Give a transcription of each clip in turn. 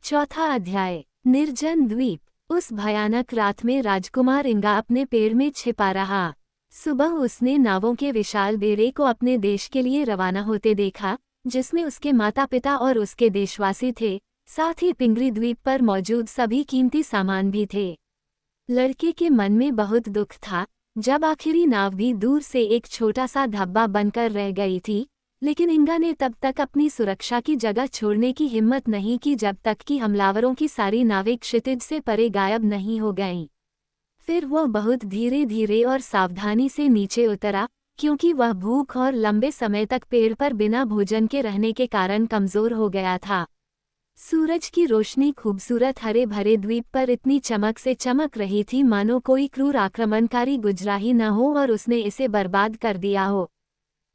चौथा अध्याय। निर्जन द्वीप। उस भयानक रात में राजकुमार इंगा अपने पेड़ में छिपा रहा। सुबह उसने नावों के विशाल बेड़े को अपने देश के लिए रवाना होते देखा, जिसमें उसके माता पिता और उसके देशवासी थे, साथ ही पिंगरी द्वीप पर मौजूद सभी कीमती सामान भी थे। लड़के के मन में बहुत दुख था जब आखिरी नाव भी दूर से एक छोटा सा धब्बा बनकर रह गई थी, लेकिन इंगा ने तब तक अपनी सुरक्षा की जगह छोड़ने की हिम्मत नहीं की जब तक कि हमलावरों की सारी नावें क्षितिज से परे गायब नहीं हो गईं। फिर वह बहुत धीरे धीरे और सावधानी से नीचे उतरा, क्योंकि वह भूख और लंबे समय तक पेड़ पर बिना भोजन के रहने के कारण कमजोर हो गया था। सूरज की रोशनी खूबसूरत हरे भरे द्वीप पर इतनी चमक से चमक रही थी मानो कोई क्रूर आक्रमणकारी गुजरा ही न हो और उसने इसे बर्बाद कर दिया हो।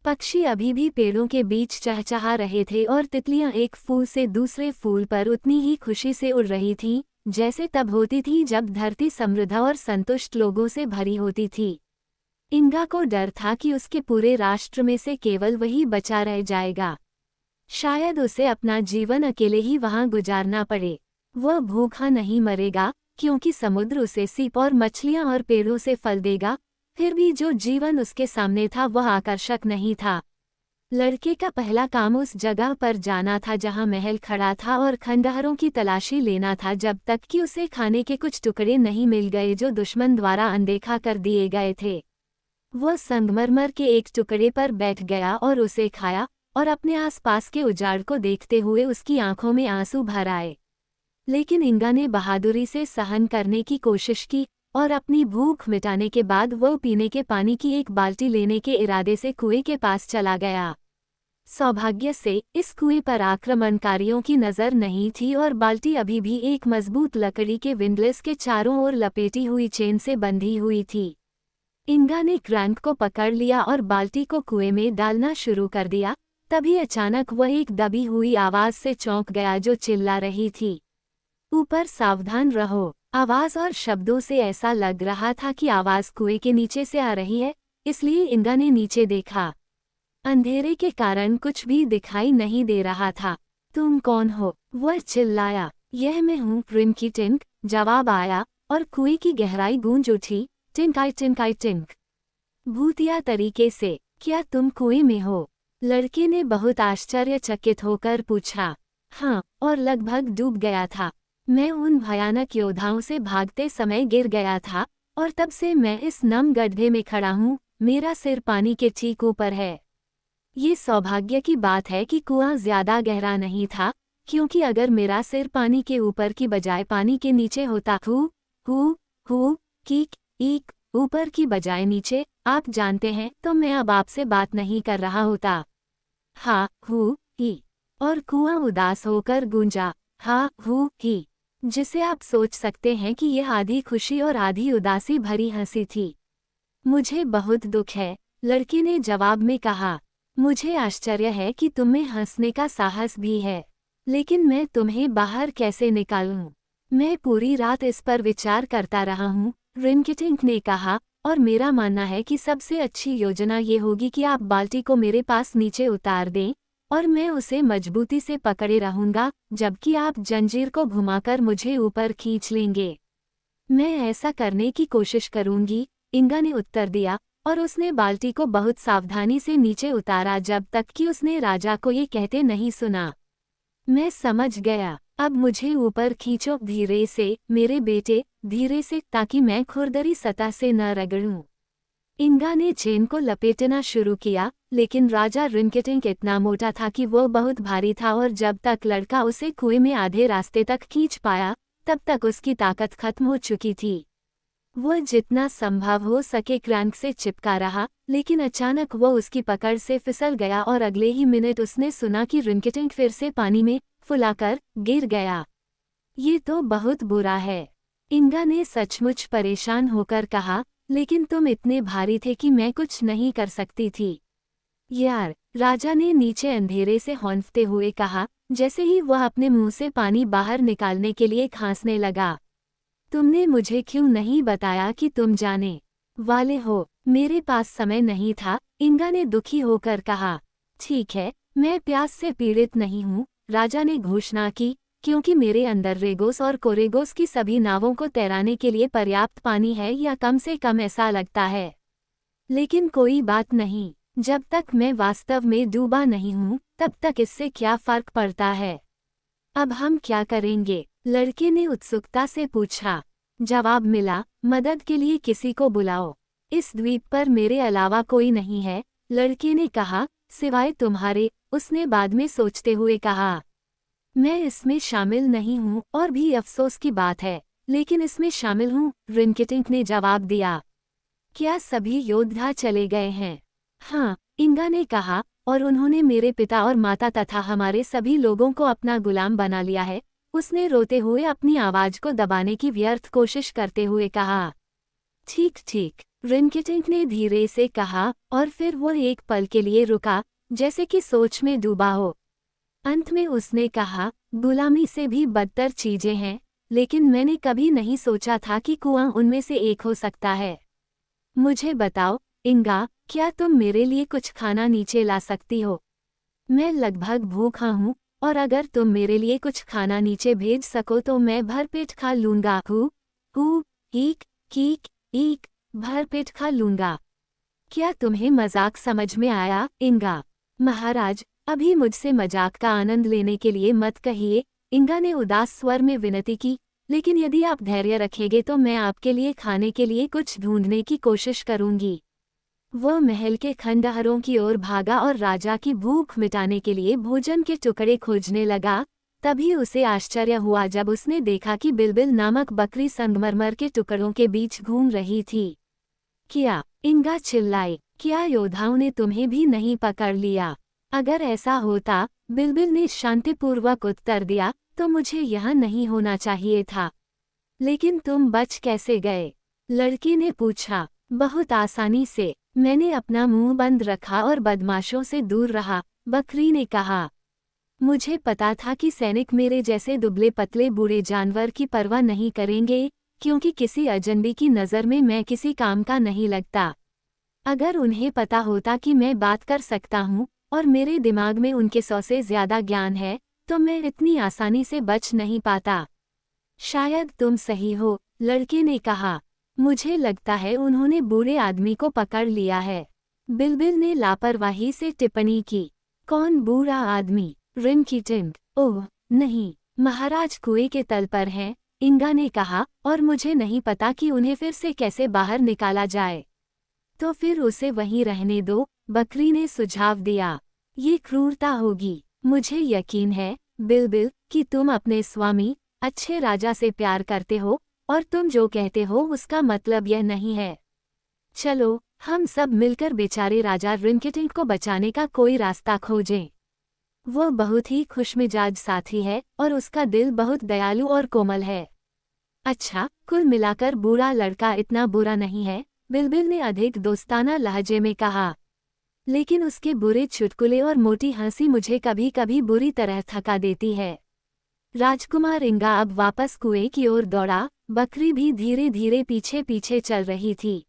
पक्षी अभी भी पेड़ों के बीच चहचहा रहे थे और तितलियां एक फूल से दूसरे फूल पर उतनी ही खुशी से उड़ रही थीं, जैसे तब होती थी जब धरती समृद्ध और संतुष्ट लोगों से भरी होती थी। इंगा को डर था कि उसके पूरे राष्ट्र में से केवल वही बचा रह जाएगा। शायद उसे अपना जीवन अकेले ही वहां गुजारना पड़े। वह भूखा नहीं मरेगा, क्योंकि समुद्र उसे सीप और मछलियां और पेड़ों से फल देगा। फिर भी जो जीवन उसके सामने था वह आकर्षक नहीं था। लड़के का पहला काम उस जगह पर जाना था जहां महल खड़ा था और खंडहरों की तलाशी लेना था जब तक कि उसे खाने के कुछ टुकड़े नहीं मिल गए जो दुश्मन द्वारा अनदेखा कर दिए गए थे। वह संगमरमर के एक टुकड़े पर बैठ गया और उसे खाया, और अपने आसपास के उजाड़ को देखते हुए उसकी आंखों में आंसू भर आए। लेकिन इंगा ने बहादुरी से सहन करने की कोशिश की और अपनी भूख मिटाने के बाद वह पीने के पानी की एक बाल्टी लेने के इरादे से कुएं के पास चला गया। सौभाग्य से इस कुएं पर आक्रमणकारियों की नज़र नहीं थी और बाल्टी अभी भी एक मजबूत लकड़ी के विंडलेस के चारों ओर लपेटी हुई चेन से बंधी हुई थी। इंगा ने क्रैंक को पकड़ लिया और बाल्टी को कुएं में डालना शुरू कर दिया। तभी अचानक वह एक दबी हुई आवाज से चौंक गया जो चिल्ला रही थी, ऊपर सावधान रहो। आवाज और शब्दों से ऐसा लग रहा था कि आवाज कुएं के नीचे से आ रही है, इसलिए इंगा ने नीचे देखा। अंधेरे के कारण कुछ भी दिखाई नहीं दे रहा था। तुम कौन हो? वह चिल्लाया। यह मैं हूँ, रिंकी टिंक, जवाब आया, और कुएं की गहराई गूंज उठी, टिंकाई टिंकाई टिंक। भूतिया तरीके से, क्या तुम कुएं में हो? लड़के ने बहुत आश्चर्यचकित होकर पूछा। हाँ, और लगभग डूब गया था। मैं उन भयानक योद्धाओं से भागते समय गिर गया था, और तब से मैं इस नम गड्ढे में खड़ा हूँ। मेरा सिर पानी के ठीक ऊपर है। ये सौभाग्य की बात है कि कुआं ज्यादा गहरा नहीं था, क्योंकि अगर मेरा सिर पानी के ऊपर की बजाय पानी के नीचे होता, हु कीक ईक, ऊपर की बजाय नीचे, आप जानते हैं, तो मैं अब आपसे बात नहीं कर रहा होता। हा हु ही, और कुआं उदास होकर गूंजा, हा हु ही, जिसे आप सोच सकते हैं कि यह आधी खुशी और आधी उदासी भरी हंसी थी। मुझे बहुत दुख है, लड़की ने जवाब में कहा। मुझे आश्चर्य है कि तुम्हें हंसने का साहस भी है, लेकिन मैं तुम्हें बाहर कैसे निकालूं? मैं पूरी रात इस पर विचार करता रहा हूँ, रिंकिटिंक ने कहा, और मेरा मानना है कि सबसे अच्छी योजना ये होगी कि आप बाल्टी को मेरे पास नीचे उतार दें, और मैं उसे मजबूती से पकड़े रहूंगा, जबकि आप जंजीर को घुमाकर मुझे ऊपर खींच लेंगे। मैं ऐसा करने की कोशिश करूंगी, इंगा ने उत्तर दिया, और उसने बाल्टी को बहुत सावधानी से नीचे उतारा जब तक कि उसने राजा को ये कहते नहीं सुना। मैं समझ गया, अब मुझे ऊपर खींचो, धीरे से मेरे बेटे, धीरे से, ताकि मैं खुरदरी सतह से न रगड़ूं। इंगा ने चेन को लपेटना शुरू किया, लेकिन राजा रिंकिटिंक इतना मोटा था कि वो बहुत भारी था और जब तक लड़का उसे कुएं में आधे रास्ते तक खींच पाया, तब तक उसकी ताकत खत्म हो चुकी थी। वह जितना संभव हो सके क्रैंक से चिपका रहा, लेकिन अचानक वो उसकी पकड़ से फिसल गया और अगले ही मिनट उसने सुना कि रिंकिटिंक फिर से पानी में फुलाकर गिर गया। ये तो बहुत बुरा है, इंगा ने सचमुच परेशान होकर कहा, लेकिन तुम इतने भारी थे कि मैं कुछ नहीं कर सकती थी। यार, राजा ने नीचे अंधेरे से हौंफते हुए कहा, जैसे ही वह अपने मुंह से पानी बाहर निकालने के लिए खांसने लगा। तुमने मुझे क्यों नहीं बताया कि तुम जाने वाले हो? मेरे पास समय नहीं था, इंगा ने दुखी होकर कहा। ठीक है, मैं प्यास से पीड़ित नहीं हूँ, राजा ने घोषणा की, क्योंकि मेरे अंदर रेगोस और कोरेगोस की सभी नावों को तैराने के लिए पर्याप्त पानी है, या कम से कम ऐसा लगता है। लेकिन कोई बात नहीं, जब तक मैं वास्तव में डूबा नहीं हूँ तब तक इससे क्या फर्क पड़ता है। अब हम क्या करेंगे? लड़के ने उत्सुकता से पूछा। जवाब मिला, मदद के लिए किसी को बुलाओ। इस द्वीप पर मेरे अलावा कोई नहीं है, लड़के ने कहा, सिवाय तुम्हारे। उसने बाद में सोचते हुए कहा, मैं इसमें शामिल नहीं हूँ और भी अफसोस की बात है, लेकिन इसमें शामिल हूँ, रिंकिटिंक ने जवाब दिया। क्या सभी योद्धा चले गए हैं? हाँ, इंगा ने कहा, और उन्होंने मेरे पिता और माता तथा हमारे सभी लोगों को अपना गुलाम बना लिया है। उसने रोते हुए अपनी आवाज को दबाने की व्यर्थ कोशिश करते हुए कहा। ठीक ठीक, रिंकिटिंक ने धीरे से कहा, और फिर वो एक पल के लिए रुका, जैसे कि सोच में डूबा हो। अंत में उसने कहा, गुलामी से भी बदतर चीजें हैं, लेकिन मैंने कभी नहीं सोचा था कि कुआं उनमें से एक हो सकता है। मुझे बताओ, इंगा, क्या तुम मेरे लिए कुछ खाना नीचे ला सकती हो? मैं लगभग भूखा हूँ, और अगर तुम मेरे लिए कुछ खाना नीचे भेज सको तो मैं भरपेट खा लूंगा। ईक कीक ईक, भरपेट खा लूंगा। क्या तुम्हें मजाक समझ में आया, इंगा? महाराज, अभी मुझसे मजाक का आनंद लेने के लिए मत कहिए, इंगा ने उदास स्वर में विनती की, लेकिन यदि आप धैर्य रखेंगे तो मैं आपके लिए खाने के लिए कुछ ढूंढने की कोशिश करूंगी। वह महल के खंडहरों की ओर भागा और राजा की भूख मिटाने के लिए भोजन के टुकड़े खोजने लगा। तभी उसे आश्चर्य हुआ जब उसने देखा कि बिलबिल नामक बकरी संगमरमर के टुकड़ों के बीच घूम रही थी। क्या? इंगा चिल्लाई, क्या योद्धाओं ने तुम्हें भी नहीं पकड़ लिया? अगर ऐसा होता, बिलबिल ने शांतिपूर्वक उत्तर दिया, तो मुझे यहाँ नहीं होना चाहिए था। लेकिन तुम बच कैसे गए? लड़के ने पूछा। बहुत आसानी से, मैंने अपना मुंह बंद रखा और बदमाशों से दूर रहा, बकरी ने कहा। मुझे पता था कि सैनिक मेरे जैसे दुबले पतले बूढ़े जानवर की परवाह नहीं करेंगे, क्योंकि किसी अजनबी की नज़र में मैं किसी काम का नहीं लगता। अगर उन्हें पता होता कि मैं बात कर सकता हूँ और मेरे दिमाग में उनके 100 से ज्यादा ज्ञान है, तो मैं इतनी आसानी से बच नहीं पाता। शायद तुम सही हो, लड़के ने कहा। मुझे लगता है उन्होंने बूढ़े आदमी को पकड़ लिया है। बिलबिल ने लापरवाही से टिप्पणी की। कौन बूढ़ा आदमी? रिंकिटिंक। ओह नहीं, महाराज कुएं के तल पर हैं, इंगा ने कहा, और मुझे नहीं पता कि उन्हें फिर से कैसे बाहर निकाला जाए। तो फिर उसे वहीं रहने दो, बकरी ने सुझाव दिया। ये क्रूरता होगी। मुझे यकीन है, बिलबिल, कि तुम अपने स्वामी, अच्छे राजा से प्यार करते हो, और तुम जो कहते हो उसका मतलब यह नहीं है। चलो, हम सब मिलकर बेचारे राजा रिंकिटिंक को बचाने का कोई रास्ता खोजें। वो बहुत ही खुशमिजाज साथी है, और उसका दिल बहुत दयालु और कोमल है। अच्छा, कुल मिलाकर बूढ़ा लड़का इतना बुरा नहीं है, बिलबिल ने अधिक दोस्ताना लहजे में कहा। लेकिन उसके बुरे चुटकुले और मोटी हंसी मुझे कभी कभी बुरी तरह थका देती है। राजकुमार इंगा अब वापस कुएं की ओर दौड़ा, बकरी भी धीरे धीरे पीछे पीछे चल रही थी।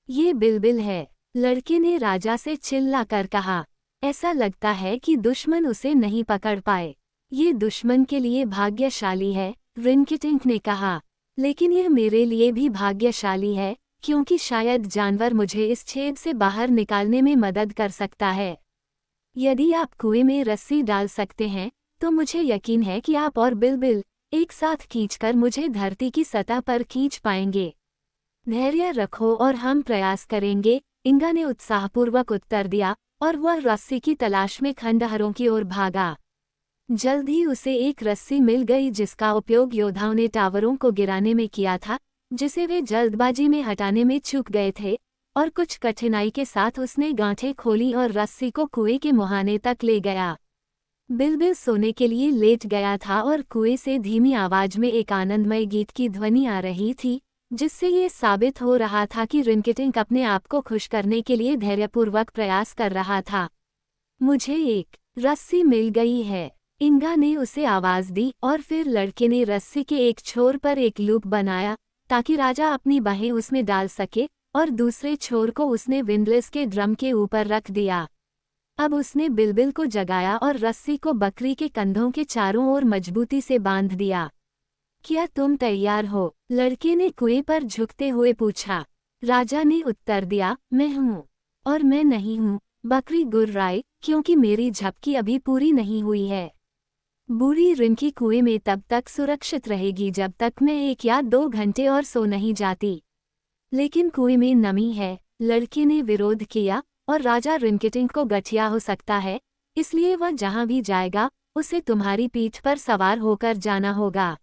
ये बिलबिल है, लड़के ने राजा से चिल्लाकर कहा। ऐसा लगता है कि दुश्मन उसे नहीं पकड़ पाए। ये दुश्मन के लिए भाग्यशाली है, रिंकिटिंक ने कहा। लेकिन यह मेरे लिए भी भाग्यशाली है, क्योंकि शायद जानवर मुझे इस छेद से बाहर निकालने में मदद कर सकता है। यदि आप कुएं में रस्सी डाल सकते हैं, तो मुझे यकीन है कि आप और बिलबिल एक साथ खींचकर मुझे धरती की सतह पर खींच पाएंगे। धैर्य रखो और हम प्रयास करेंगे, इंगा ने उत्साहपूर्वक उत्तर दिया, और वह रस्सी की तलाश में खंडहरों की ओर भागा। जल्द ही उसे एक रस्सी मिल गई जिसका उपयोग योद्धाओं ने टावरों को गिराने में किया था, जिसे वे जल्दबाजी में हटाने में चूक गए थे, और कुछ कठिनाई के साथ उसने गांठें खोली और रस्सी को कुएं के मुहाने तक ले गया। बिलबिल सोने के लिए लेट गया था और कुएं से धीमी आवाज में एक आनंदमय गीत की ध्वनि आ रही थी, जिससे ये साबित हो रहा था कि रिंकिटिंक अपने आप को खुश करने के लिए धैर्यपूर्वक प्रयास कर रहा था। मुझे एक रस्सी मिल गई है, इंगा ने उसे आवाज दी, और फिर लड़के ने रस्सी के एक छोर पर एक लूप बनाया ताकि राजा अपनी बाहें उसमें डाल सके, और दूसरे छोर को उसने विंडलेस के ड्रम के ऊपर रख दिया। अब उसने बिलबिल को जगाया और रस्सी को बकरी के कंधों के चारों ओर मजबूती से बांध दिया। क्या तुम तैयार हो? लड़के ने कुएं पर झुकते हुए पूछा। राजा ने उत्तर दिया, मैं हूँ। और मैं नहीं हूँ, बकरी गुर्राई, क्योंकि मेरी झपकी अभी पूरी नहीं हुई है। बूढ़ी रिंकी कुएं में तब तक सुरक्षित रहेगी जब तक मैं 1 या 2 घंटे और सो नहीं जाती। लेकिन कुएं में नमी है, लड़के ने विरोध किया, और राजा रिंकिटिंग को गठिया हो सकता है, इसलिए वह जहां भी जाएगा उसे तुम्हारी पीठ पर सवार होकर जाना होगा।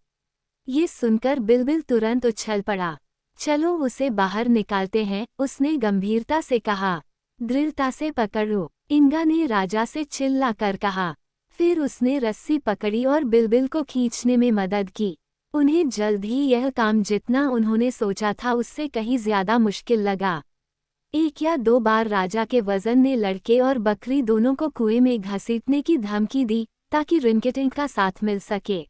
ये सुनकर बिलबिल तुरंत उछल पड़ा। चलो उसे बाहर निकालते हैं, उसने गंभीरता से कहा। दृढ़ता से पकड़ो, इंगा ने राजा से चिल्ला कर कहा। फिर उसने रस्सी पकड़ी और बिलबिल को खींचने में मदद की। उन्हें जल्द ही यह काम जितना उन्होंने सोचा था उससे कहीं ज्यादा मुश्किल लगा। 1 या 2 बार राजा के वजन ने लड़के और बकरी दोनों को कुएं में घसीटने की धमकी दी ताकि रिंकिटिंग का साथ मिल सके।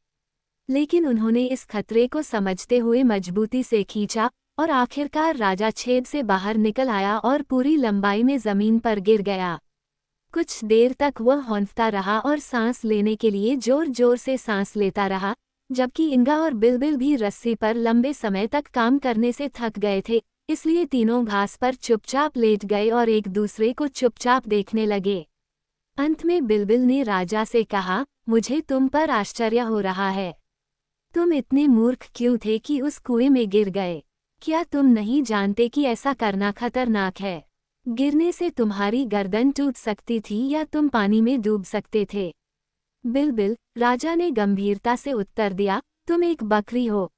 लेकिन उन्होंने इस खतरे को समझते हुए मजबूती से खींचा और आखिरकार राजा छेद से बाहर निकल आया और पूरी लंबाई में जमीन पर गिर गया। कुछ देर तक वह हौंफता रहा और सांस लेने के लिए जोर जोर से सांस लेता रहा, जबकि इंगा और बिलबिल भी रस्सी पर लंबे समय तक काम करने से थक गए थे, इसलिए तीनों घास पर चुपचाप लेट गए और एक दूसरे को चुपचाप देखने लगे। अंत में बिलबिल ने राजा से कहा, मुझे तुम पर आश्चर्य हो रहा है। तुम इतने मूर्ख क्यों थे कि उस कुएं में गिर गए? क्या तुम नहीं जानते कि ऐसा करना खतरनाक है? गिरने से तुम्हारी गर्दन टूट सकती थी या तुम पानी में डूब सकते थे। बिलबिल, राजा ने गंभीरता से उत्तर दिया, तुम एक बकरी हो।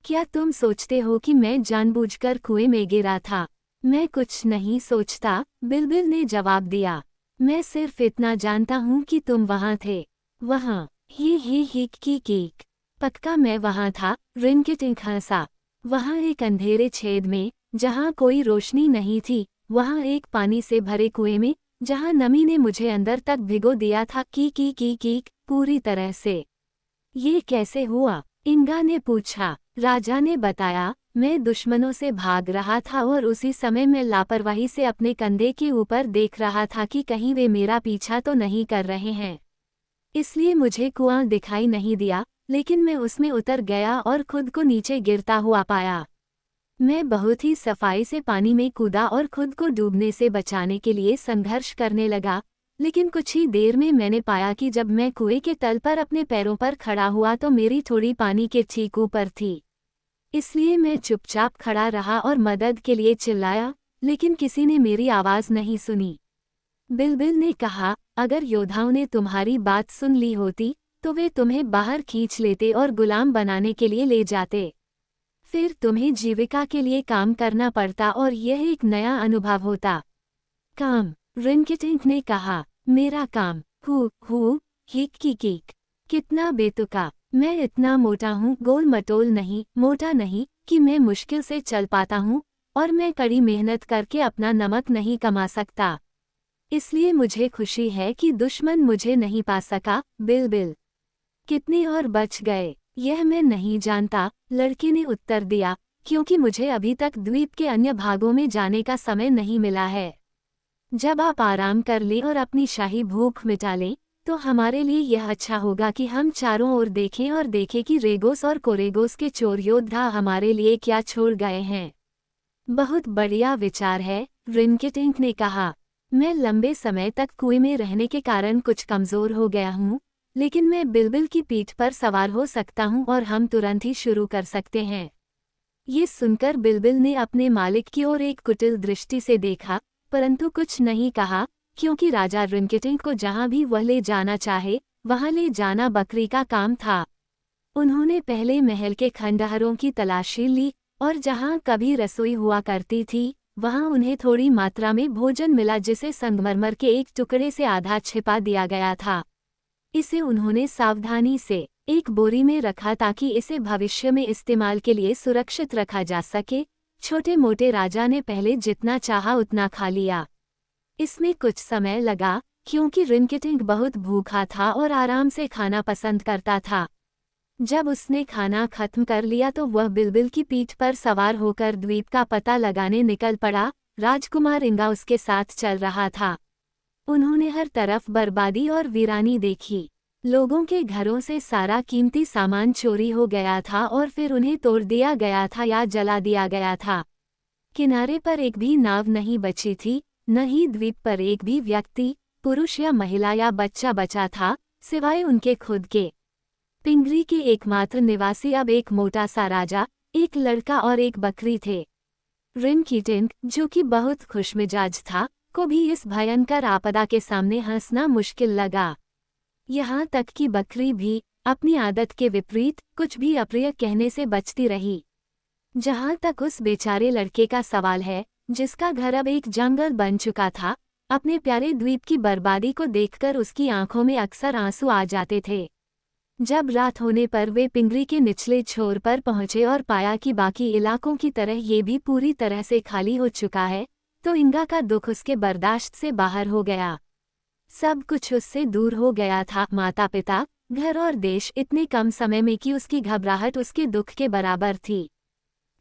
क्या तुम सोचते हो कि मैं जानबूझकर कुएं में गिरा था? मैं कुछ नहीं सोचता, बिलबिल ने जवाब दिया। मैं सिर्फ इतना जानता हूँ कि तुम वहाँ थे। वहाँ, ही कीक। पक्का मैं वहाँ था, रिंकिटिंग हंसा। वहाँ एक अंधेरे छेद में, जहाँ कोई रोशनी नहीं थी, वहाँ एक पानी से भरे कुएं में, जहाँ नमी ने मुझे अंदर तक भिगो दिया था, कीक पूरी तरह से। ये कैसे हुआ? इंगा ने पूछा। राजा ने बताया, मैं दुश्मनों से भाग रहा था और उसी समय मैं लापरवाही से अपने कंधे के ऊपर देख रहा था कि कहीं वे मेरा पीछा तो नहीं कर रहे हैं। इसलिए मुझे कुआं दिखाई नहीं दिया, लेकिन मैं उसमें उतर गया और खुद को नीचे गिरता हुआ पाया। मैं बहुत ही सफाई से पानी में कूदा और खुद को डूबने से बचाने के लिए संघर्ष करने लगा, लेकिन कुछ ही देर में मैंने पाया कि जब मैं कुएं के तल पर अपने पैरों पर खड़ा हुआ तो मेरी थोड़ी पानी के ठीक ऊपर थी। इसलिए मैं चुपचाप खड़ा रहा और मदद के लिए चिल्लाया, लेकिन किसी ने मेरी आवाज़ नहीं सुनी। बिलबिल ने कहा, अगर योद्धाओं ने तुम्हारी बात सुन ली होती तो वे तुम्हें बाहर खींच लेते और गुलाम बनाने के लिए ले जाते। फिर तुम्हें जीविका के लिए काम करना पड़ता और यह एक नया अनुभव होता। काम, रिंकिटिंग ने कहा, मेरा काम, कीक। कितना बेतुका। मैं इतना मोटा हूँ, गोल मटोल नहीं, मोटा नहीं, कि मैं मुश्किल से चल पाता हूँ, और मैं कड़ी मेहनत करके अपना नमक नहीं कमा सकता। इसलिए मुझे खुशी है कि दुश्मन मुझे नहीं पा सका। बिलबिल, कितने और बच गए? यह मैं नहीं जानता, लड़के ने उत्तर दिया, क्योंकि मुझे अभी तक द्वीप के अन्य भागों में जाने का समय नहीं मिला है। जब आप आराम कर लें और अपनी शाही भूख मिटा लें, तो हमारे लिए यह अच्छा होगा कि हम चारों ओर देखें और देखें कि रेगोस और कोरेगोस के चोर योद्धा हमारे लिए क्या छोड़ गए हैं। बहुत बढ़िया विचार है, रिंकिटिंग ने कहा। मैं लंबे समय तक कुएं में रहने के कारण कुछ कमजोर हो गया हूँ, लेकिन मैं बिलबिल की पीठ पर सवार हो सकता हूँ और हम तुरंत ही शुरू कर सकते हैं। ये सुनकर बिलबिल ने अपने मालिक की ओर एक कुटिल दृष्टि से देखा, परंतु कुछ नहीं कहा, क्योंकि राजा रिंकिटिंग को जहां भी वह ले जाना चाहे, वहां ले जाना बकरी का काम था। उन्होंने पहले महल के खंडहरों की तलाशी ली, और जहां कभी रसोई हुआ करती थी, वहां उन्हें थोड़ी मात्रा में भोजन मिला जिसे संगमरमर के एक टुकड़े से आधा छिपा दिया गया था। इसे उन्होंने सावधानी से एक बोरी में रखा ताकि इसे भविष्य में इस्तेमाल के लिए सुरक्षित रखा जा सके। छोटे मोटे राजा ने पहले जितना चाहा उतना खा लिया। इसमें कुछ समय लगा, क्योंकि रिंकिटिंग बहुत भूखा था और आराम से खाना पसंद करता था। जब उसने खाना खत्म कर लिया तो वह बिलबिल की पीठ पर सवार होकर द्वीप का पता लगाने निकल पड़ा। राजकुमार इंगा उसके साथ चल रहा था। उन्होंने हर तरफ बर्बादी और वीरानी देखी। लोगों के घरों से सारा कीमती सामान चोरी हो गया था और फिर उन्हें तोड़ दिया गया था या जला दिया गया था। किनारे पर एक भी नाव नहीं बची थी, न ही द्वीप पर एक भी व्यक्ति, पुरुष या महिला या बच्चा बचा था, सिवाय उनके खुद के। पिंगरी के एकमात्र निवासी अब एक मोटा सा राजा, एक लड़का और एक बकरी थे। रिनकीटिंग, जो कि बहुत खुशमिजाज था, को भी इस भयंकर आपदा के सामने हंसना मुश्किल लगा। यहाँ तक कि बकरी भी, अपनी आदत के विपरीत, कुछ भी अप्रिय कहने से बचती रही। जहाँ तक उस बेचारे लड़के का सवाल है, जिसका घर अब एक जंगल बन चुका था, अपने प्यारे द्वीप की बर्बादी को देखकर उसकी आंखों में अक्सर आंसू आ जाते थे। जब रात होने पर वे पिंगरी के निचले छोर पर पहुंचे और पाया कि बाकी इलाकों की तरह ये भी पूरी तरह से खाली हो चुका है, तो इंगा का दुख उसके बर्दाश्त से बाहर हो गया। सब कुछ उससे दूर हो गया था, माता पिता, घर और देश, इतने कम समय में कि उसकी घबराहट उसके दुख के बराबर थी।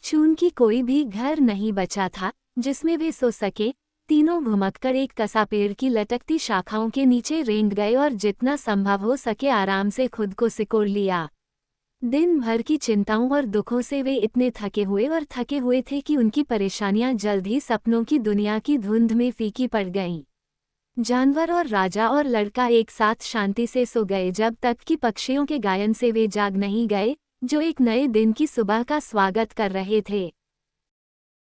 चून की कोई भी घर नहीं बचा था जिसमें वे सो सके। तीनों घुमक्कर एक कसा पेड़ की लटकती शाखाओं के नीचे रेंग गए और जितना संभव हो सके आराम से खुद को सिकोड़ लिया। दिन भर की चिंताओं और दुखों से वे इतने थके हुए थे कि उनकी परेशानियां जल्द ही सपनों की दुनिया की धुंध में फीकी पड़ गईं। जानवर और राजा और लड़का एक साथ शांति से सो गए जब तक कि पक्षियों के गायन से वे जाग नहीं गए, जो एक नए दिन की सुबह का स्वागत कर रहे थे।